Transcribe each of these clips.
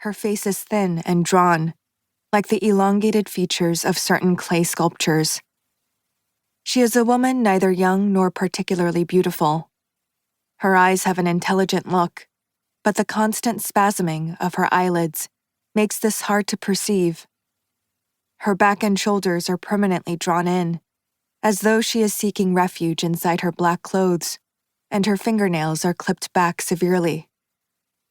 Her face is thin and drawn, like the elongated features of certain clay sculptures. She is a woman neither young nor particularly beautiful. Her eyes have an intelligent look, but the constant spasming of her eyelids makes this hard to perceive. Her back and shoulders are permanently drawn in, as though she is seeking refuge inside her black clothes, and her fingernails are clipped back severely.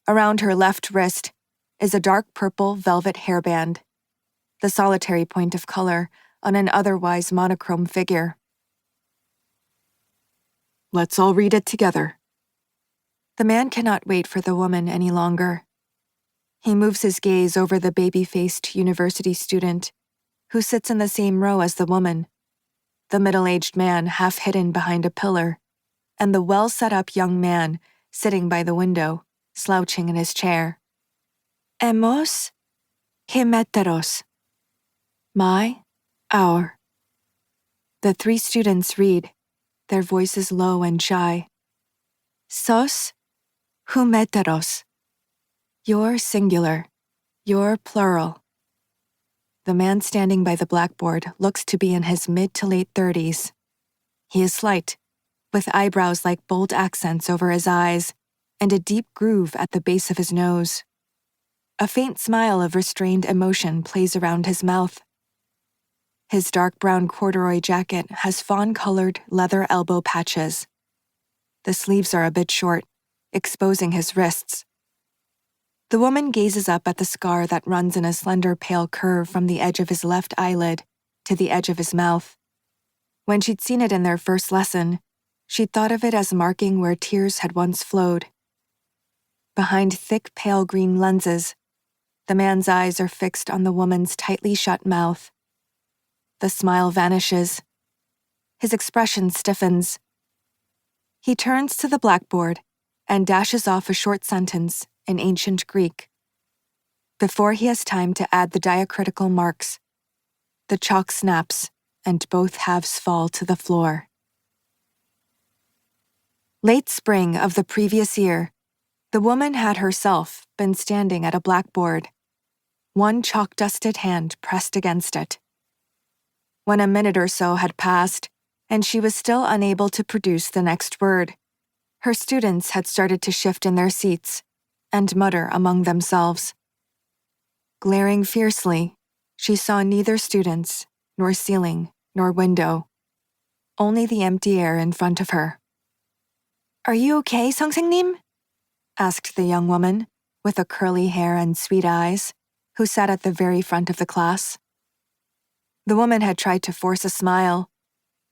Around her left wrist is a dark purple velvet hairband, the solitary point of color on an otherwise monochrome figure. Let's all read it together. The man cannot wait for the woman any longer. He moves his gaze over the baby-faced university student who sits in the same row as the woman, the middle-aged man half hidden behind a pillar, and the well-set-up young man sitting by the window, slouching in his chair. Hemos que meteros. Our. The three students read, their voices low and shy. Sos humeteros. You're singular. You're plural. The man standing by the blackboard looks to be in his mid to late 30s. He is slight, with eyebrows like bold accents over his eyes and a deep groove at the base of his nose. A faint smile of restrained emotion plays around his mouth. His dark brown corduroy jacket has fawn-colored leather elbow patches. The sleeves are a bit short, exposing his wrists. The woman gazes up at the scar that runs in a slender pale curve from the edge of his left eyelid to the edge of his mouth. When she'd seen it in their first lesson, she'd thought of it as marking where tears had once flowed. Behind thick pale green lenses, the man's eyes are fixed on the woman's tightly shut mouth. The smile vanishes. His expression stiffens. He turns to the blackboard and dashes off a short sentence in ancient Greek. Before he has time to add the diacritical marks, the chalk snaps and both halves fall to the floor. Late spring of the previous year, the woman had herself been standing at a blackboard, one chalk-dusted hand pressed against it. When a minute or so had passed, and she was still unable to produce the next word, her students had started to shift in their seats and mutter among themselves. Glaring fiercely, she saw neither students, nor ceiling, nor window, only the empty air in front of her. "Are you okay, 선생님?" asked the young woman, with the curly hair and sweet eyes, who sat at the very front of the class. The woman had tried to force a smile,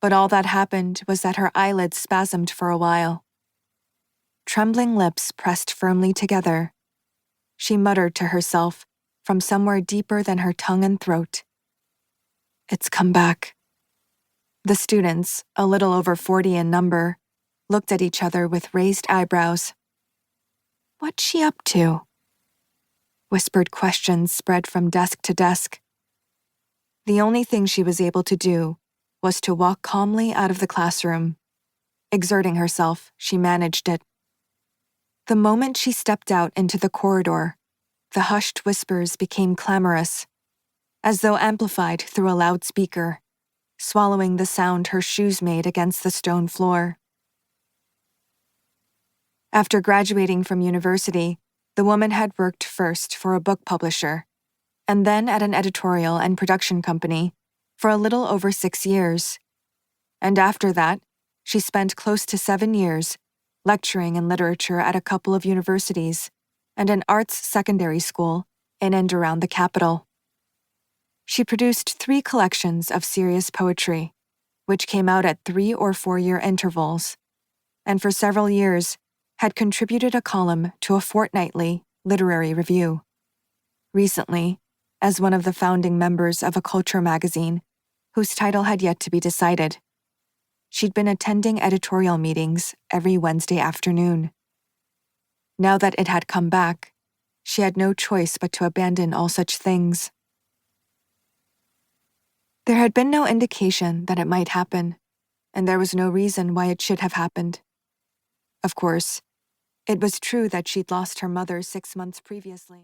but all that happened was that her eyelids spasmed for a while. Trembling lips pressed firmly together, she muttered to herself from somewhere deeper than her tongue and throat, "It's come back." The students, a little over 40 in number, looked at each other with raised eyebrows. "What's she up to?" Whispered questions spread from desk to desk. The only thing she was able to do was to walk calmly out of the classroom. Exerting herself, she managed it. The moment she stepped out into the corridor, the hushed whispers became clamorous, as though amplified through a loudspeaker, swallowing the sound her shoes made against the stone floor. After graduating from university, the woman had worked first for a book publisher, and then at an editorial and production company for a little over 6 years. And after that, she spent close to 7 years lecturing in literature at a couple of universities and an arts secondary school in and around the capital. She produced 3 collections of serious poetry, which came out at 3 or 4-year intervals, and for several years had contributed a column to a fortnightly literary review. Recently, as one of the founding members of a culture magazine, whose title had yet to be decided, she'd been attending editorial meetings every Wednesday afternoon. Now that it had come back, she had no choice but to abandon all such things. There had been no indication that it might happen, and there was no reason why it should have happened. Of course, it was true that she'd lost her mother 6 months previously.